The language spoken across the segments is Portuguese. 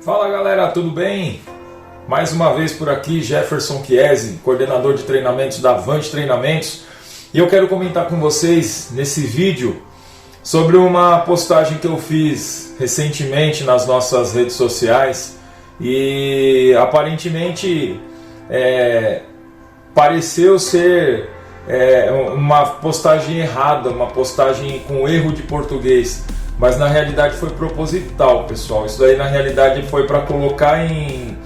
Fala galera, tudo bem? Mais uma vez por aqui, Jefferson Chiesi, coordenador de treinamentos da Avante Treinamentos, e eu quero comentar com vocês nesse vídeo sobre uma postagem que eu fiz recentemente nas nossas redes sociais e aparentemente pareceu ser uma postagem errada, uma postagem com erro de português. Mas na realidade foi proposital, pessoal. Isso daí na realidade foi para colocar em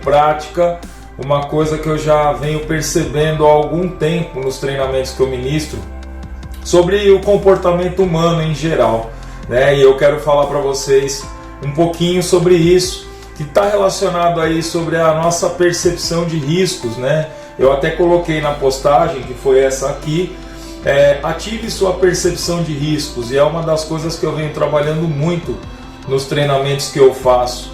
prática uma coisa que eu já venho percebendo há algum tempo nos treinamentos que eu ministro sobre o comportamento humano em geral, né? E eu quero falar para vocês um pouquinho sobre isso, que está relacionado aí sobre a nossa percepção de riscos, né? Eu até coloquei na postagem, que foi essa aqui, ative sua percepção de riscos, e é uma das coisas que eu venho trabalhando muito nos treinamentos que eu faço.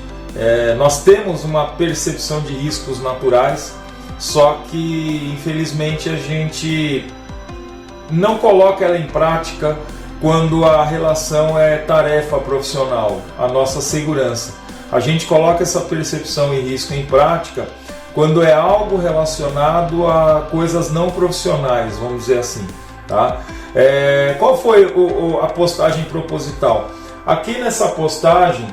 Nós temos uma percepção de riscos naturais, só que infelizmente a gente não coloca ela em prática quando a relação é tarefa profissional, a nossa segurança. A gente coloca essa percepção e risco em prática quando é algo relacionado a coisas não profissionais, vamos dizer assim. Tá? Qual foi a postagem proposital? Aqui nessa postagem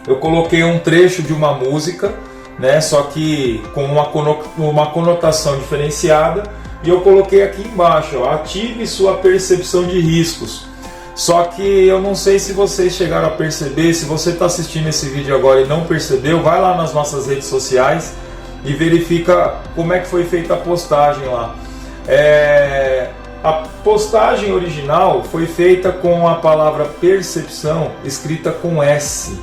eu coloquei um trecho de uma música, né, só que com uma conotação diferenciada, e eu coloquei aqui embaixo, ó, ative sua percepção de riscos. Só que eu não sei se vocês chegaram a perceber. Se você está assistindo esse vídeo agora e não percebeu, vai lá nas nossas redes sociais e verifica como é que foi feita a postagem lá. A postagem original foi feita com a palavra percepção escrita com S.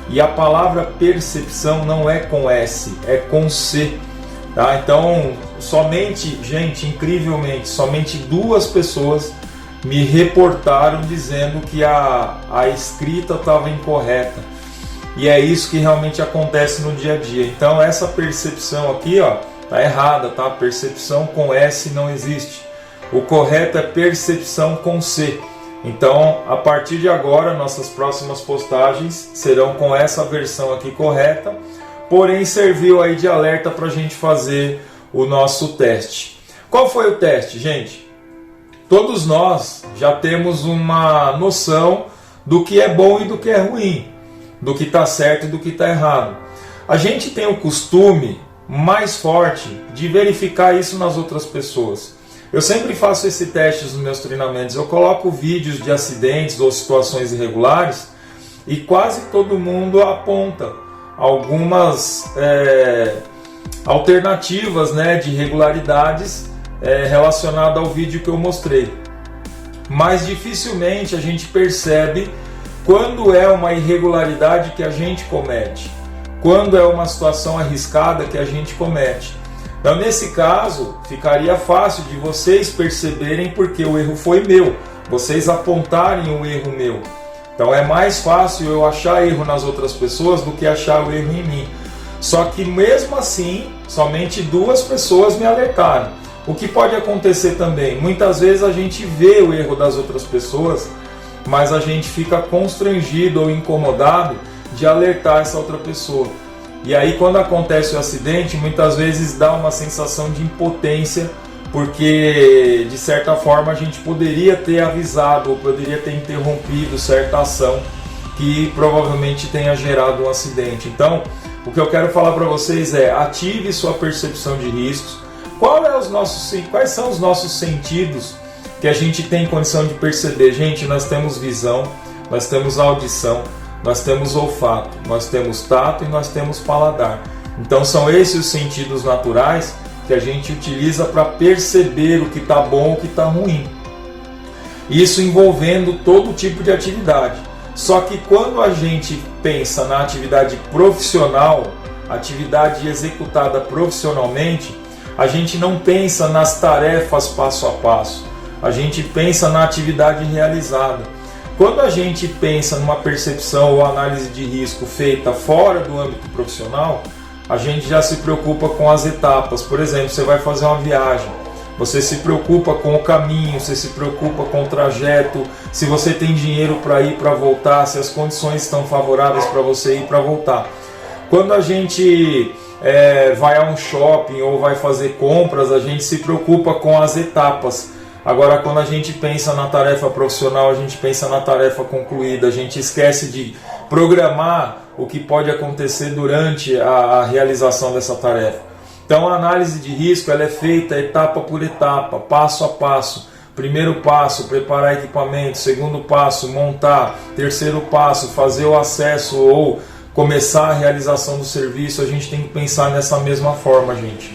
E a palavra percepção não é com S, é com C. Tá? Então, incrivelmente, somente 2 pessoas me reportaram dizendo que a escrita estava incorreta. E é isso que realmente acontece no dia a dia. Então, essa percepção aqui, ó, tá errada, tá? Percepção com S não existe. O correto é percepção com C. Então, a partir de agora, nossas próximas postagens serão com essa versão aqui correta, porém serviu aí de alerta para a gente fazer o nosso teste. Qual foi o teste, gente? Todos nós já temos uma noção do que é bom e do que é ruim, do que está certo e do que está errado. A gente tem o costume mais forte de verificar isso nas outras pessoas. Eu sempre faço esse teste nos meus treinamentos. Eu coloco vídeos de acidentes ou situações irregulares e quase todo mundo aponta algumas alternativas, né, de irregularidades relacionadas ao vídeo que eu mostrei. Mas dificilmente a gente percebe quando é uma irregularidade que a gente comete, quando é uma situação arriscada que a gente comete. Então, nesse caso, ficaria fácil de vocês perceberem porque o erro foi meu, vocês apontarem o erro meu. Então, é mais fácil eu achar erro nas outras pessoas do que achar o erro em mim. Só que, mesmo assim, somente 2 pessoas me alertaram. O que pode acontecer também? Muitas vezes a gente vê o erro das outras pessoas, mas a gente fica constrangido ou incomodado de alertar essa outra pessoa. E aí, quando acontece o acidente, muitas vezes dá uma sensação de impotência, porque de certa forma a gente poderia ter avisado ou poderia ter interrompido certa ação que provavelmente tenha gerado um acidente. Então, o que eu quero falar para vocês é: ative sua percepção de riscos. Quais são os nossos sentidos que a gente tem condição de perceber? Gente, nós temos visão, nós temos audição, nós temos olfato, nós temos tato e nós temos paladar. Então são esses os sentidos naturais que a gente utiliza para perceber o que está bom e o que está ruim. Isso envolvendo todo tipo de atividade. Só que quando a gente pensa na atividade profissional, atividade executada profissionalmente, a gente não pensa nas tarefas passo a passo. A gente pensa na atividade realizada. Quando a gente pensa numa percepção ou análise de risco feita fora do âmbito profissional, a gente já se preocupa com as etapas. Por exemplo, você vai fazer uma viagem. Você se preocupa com o caminho, você se preocupa com o trajeto, se você tem dinheiro para ir, para voltar, se as condições estão favoráveis para você ir, para voltar. Quando a gente vai a um shopping ou vai fazer compras, a gente se preocupa com as etapas. Agora, quando a gente pensa na tarefa profissional, a gente pensa na tarefa concluída, a gente esquece de programar o que pode acontecer durante a realização dessa tarefa. Então, a análise de risco ela é feita etapa por etapa, passo a passo. Primeiro passo, preparar equipamento. Segundo passo, montar. Terceiro passo, fazer o acesso ou começar a realização do serviço. A gente tem que pensar nessa mesma forma, gente.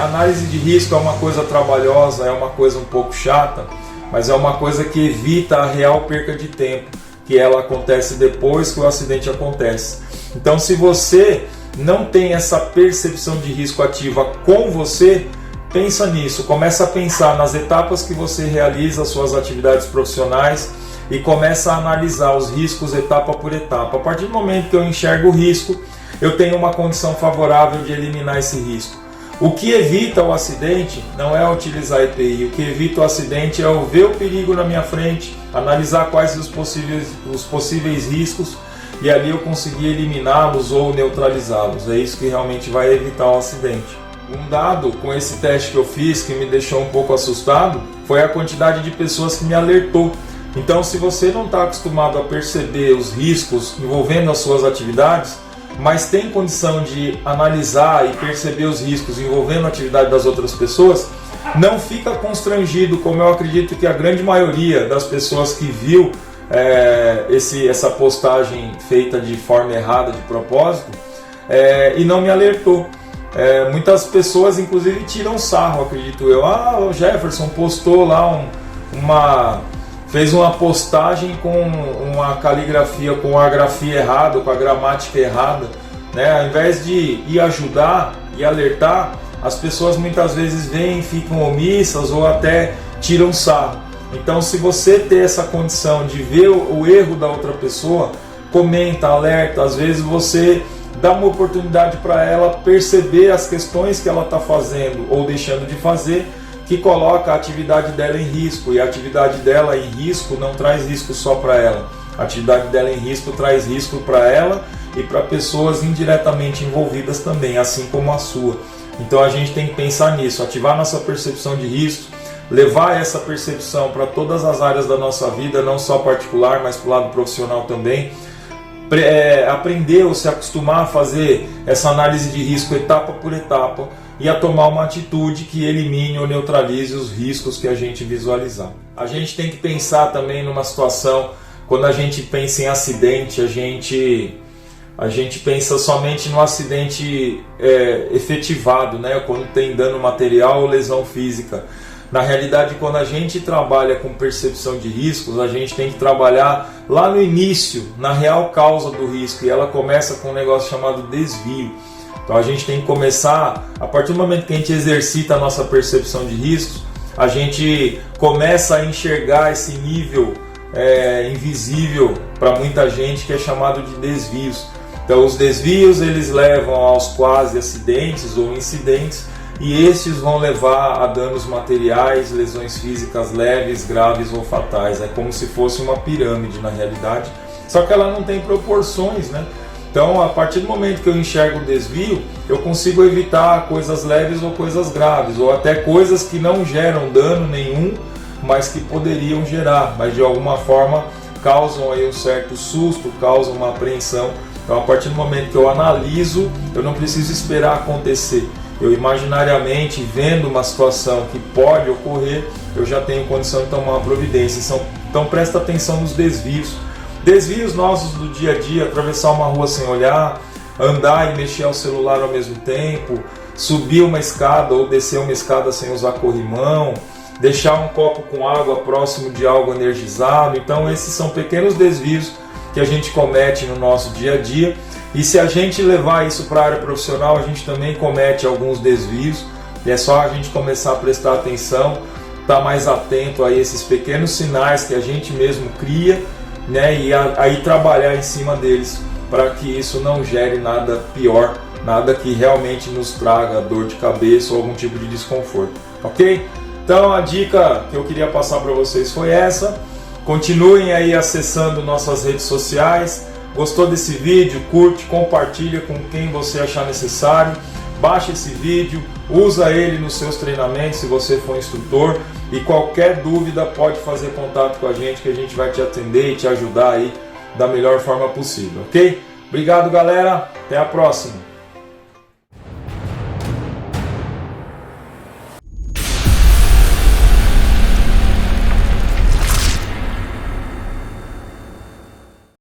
Análise de risco é uma coisa trabalhosa, é uma coisa um pouco chata, mas é uma coisa que evita a real perca de tempo, que ela acontece depois que o acidente acontece. Então, se você não tem essa percepção de risco ativa com você, pensa nisso, começa a pensar nas etapas que você realiza as suas atividades profissionais e começa a analisar os riscos etapa por etapa. A partir do momento que eu enxergo o risco, eu tenho uma condição favorável de eliminar esse risco. O que evita o acidente não é utilizar EPI, o que evita o acidente é eu ver o perigo na minha frente, analisar quais os possíveis riscos e ali eu conseguir eliminá-los ou neutralizá-los. É isso que realmente vai evitar o acidente. Um dado com esse teste que eu fiz que me deixou um pouco assustado foi a quantidade de pessoas que me alertou. Então, se você não está acostumado a perceber os riscos envolvendo as suas atividades, mas tem condição de analisar e perceber os riscos envolvendo a atividade das outras pessoas, não fica constrangido, como eu acredito que a grande maioria das pessoas que viu essa postagem feita de forma errada, de propósito, e não me alertou. Muitas pessoas inclusive tiram sarro, acredito eu. O Jefferson postou lá fez uma postagem com uma caligrafia, com a grafia errada, com a gramática errada, né? Ao invés de ir ajudar e alertar, as pessoas muitas vezes vêm, ficam omissas ou até tiram sarro. Então, se você ter essa condição de ver o erro da outra pessoa, comenta, alerta, às vezes você dá uma oportunidade para ela perceber as questões que ela está fazendo ou deixando de fazer, que coloca a atividade dela em risco, e a atividade dela em risco não traz risco só para ela. A atividade dela em risco traz risco para ela e para pessoas indiretamente envolvidas também, assim como a sua. Então a gente tem que pensar nisso, ativar nossa percepção de risco, levar essa percepção para todas as áreas da nossa vida, não só particular, mas para o lado profissional também. Aprender ou se acostumar a fazer essa análise de risco etapa por etapa e a tomar uma atitude que elimine ou neutralize os riscos que a gente visualizar. A gente tem que pensar também numa situação, quando a gente pensa em acidente, a gente pensa somente no acidente efetivado, né? Quando tem dano material ou lesão física. Na realidade, quando a gente trabalha com percepção de riscos, a gente tem que trabalhar lá no início, na real causa do risco, e ela começa com um negócio chamado desvio. Então a gente tem que começar, a partir do momento que a gente exercita a nossa percepção de riscos, a gente começa a enxergar esse nível invisível para muita gente, que é chamado de desvios. Então os desvios eles levam aos quase acidentes ou incidentes, e estes vão levar a danos materiais, lesões físicas leves, graves ou fatais. É como se fosse uma pirâmide na realidade, só que ela não tem proporções, né? Então, a partir do momento que eu enxergo o desvio, eu consigo evitar coisas leves ou coisas graves, ou até coisas que não geram dano nenhum, mas que poderiam gerar, mas de alguma forma causam aí um certo susto, causam uma apreensão. Então, a partir do momento que eu analiso, eu não preciso esperar acontecer. Eu imaginariamente, vendo uma situação que pode ocorrer, eu já tenho condição de tomar uma providência. Então presta atenção nos desvios. Desvios nossos do dia a dia, atravessar uma rua sem olhar, andar e mexer ao celular ao mesmo tempo, subir uma escada ou descer uma escada sem usar corrimão, deixar um copo com água próximo de algo energizado. Então esses são pequenos desvios que a gente comete no nosso dia a dia. E se a gente levar isso para a área profissional, a gente também comete alguns desvios. E é só a gente começar a prestar atenção, estar mais atento a esses pequenos sinais que a gente mesmo cria, né? E aí trabalhar em cima deles para que isso não gere nada pior nada que realmente nos traga dor de cabeça ou algum tipo de desconforto, ok? Então a dica que eu queria passar para vocês foi essa. Continuem aí acessando nossas redes sociais. Gostou desse vídeo? Curte, compartilha com quem você achar necessário. Baixe esse vídeo, usa ele nos seus treinamentos se você for instrutor, e qualquer dúvida pode fazer contato com a gente que a gente vai te atender e te ajudar aí da melhor forma possível, ok? Obrigado, galera, até a próxima!